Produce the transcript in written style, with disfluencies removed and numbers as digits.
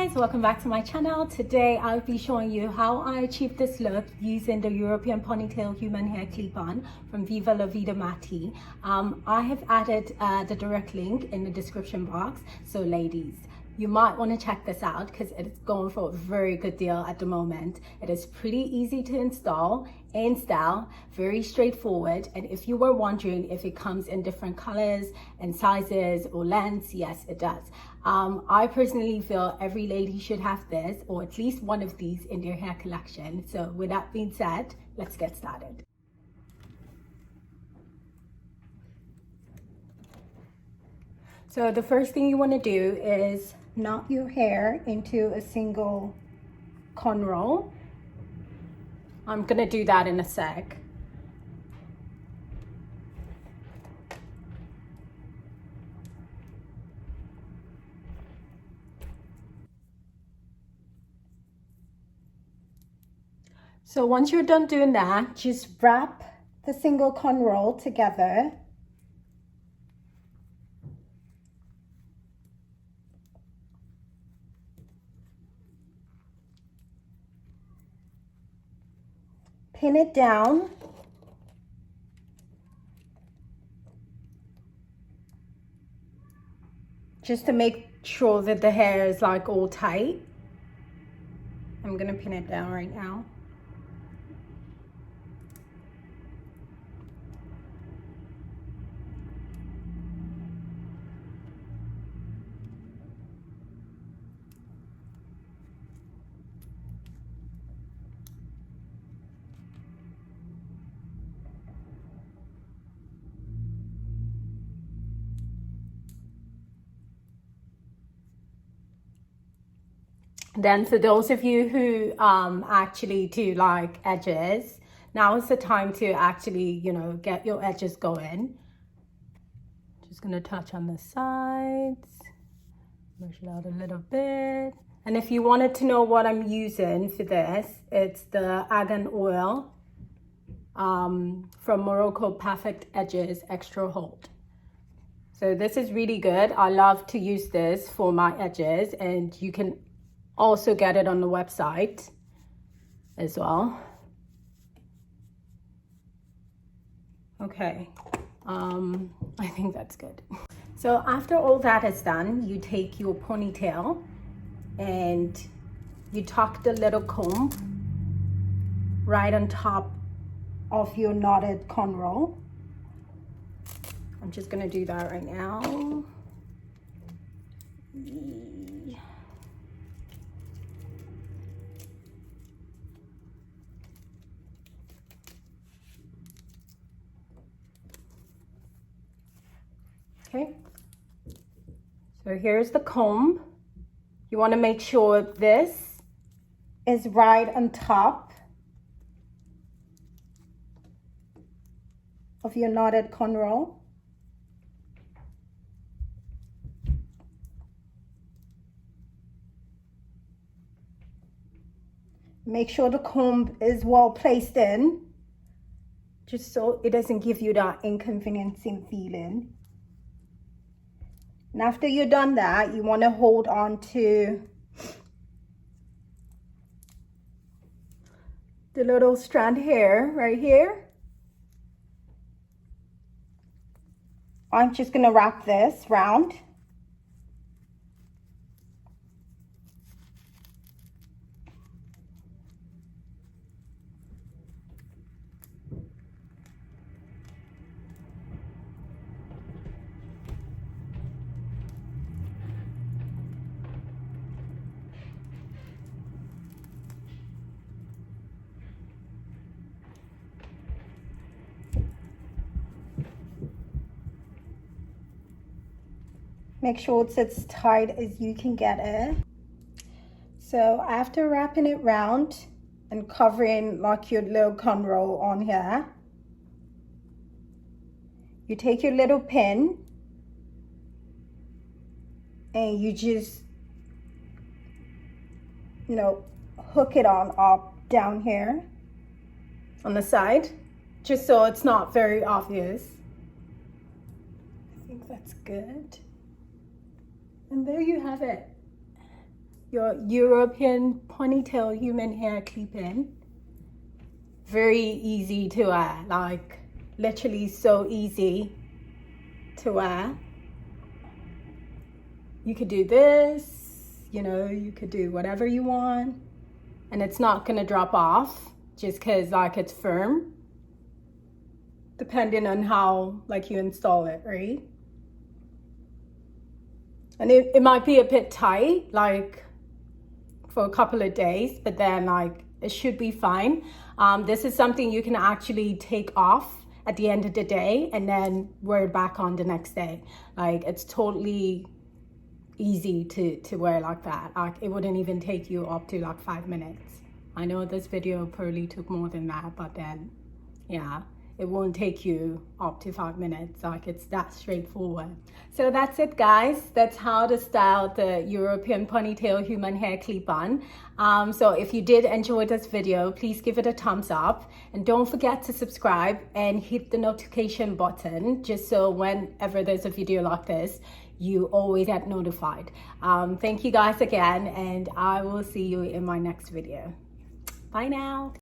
guys, welcome back to my channel. Today I'll be showing you how I achieved this look using the European Ponytail Human Hair Clip-On from Vivaloveeda Mati. I have added the direct link in the description box, so ladies, you might want to check this out because it's going for a very good deal at the moment. It is pretty easy to install and style, very straightforward. And if you were wondering if it comes in different colors and sizes or lengths, yes, it does. I personally feel every lady should have this or at least one of these in their hair collection. So with that being said, let's get started. So the first thing you want to do is knot your hair into a single cornrow. I'm gonna do that in a sec. So once you're done doing that, just wrap the single cornrow together. Pin it down. Just to make sure that the hair is like all tight. I'm gonna pin it down right now. Then for those of you who actually do like edges, now is the time to actually, get your edges going. Just gonna touch on the sides, brush it out a little bit. And if you wanted to know what I'm using for this, it's the argan oil from Morocco Perfect Edges Extra Hold. So this is really good. I love to use this for my edges, and you can also get it on the website as well. Okay, I think that's good. So after all that is done, you take your ponytail and you tuck the little comb right on top of your knotted cornrow. I'm just gonna do that right now. Okay, so here's the comb. You want to make sure this is right on top of your knotted cornrow. Make sure the comb is well placed in, just so it doesn't give you that inconveniencing feeling. And after you're done that, you want to hold on to the little strand hair right here. I'm just going to wrap this round. Make sure it's as tight as you can get it. So after wrapping it round and covering like your little cornrow on here, you take your little pin and you just, hook it on up down here on the side, just so it's not very obvious. I think that's good. And there you have it. your European ponytail human hair clip-in. Very easy to wear, like literally so easy to wear. You could do this, you know, you could do whatever you want, and it's not gonna drop off just because like it's firm, depending on how like you install it, right? And it might be a bit tight, like for a couple of days, but then like it should be fine. This is something you can actually take off at the end of the day and then wear it back on the next day. Like it's totally easy to wear like that. Like it wouldn't even take you up to like 5 minutes. I know this video probably took more than that, but then yeah, it won't take you up to 5 minutes. Like it's that straightforward. So that's it, guys. That's how to style the European ponytail human hair clip-on. So if you did enjoy this video, please give it a thumbs up, and don't forget to subscribe and hit the notification button just so whenever there's a video like this, you always get notified. Thank you guys again, and I will see you in my next video. Bye now.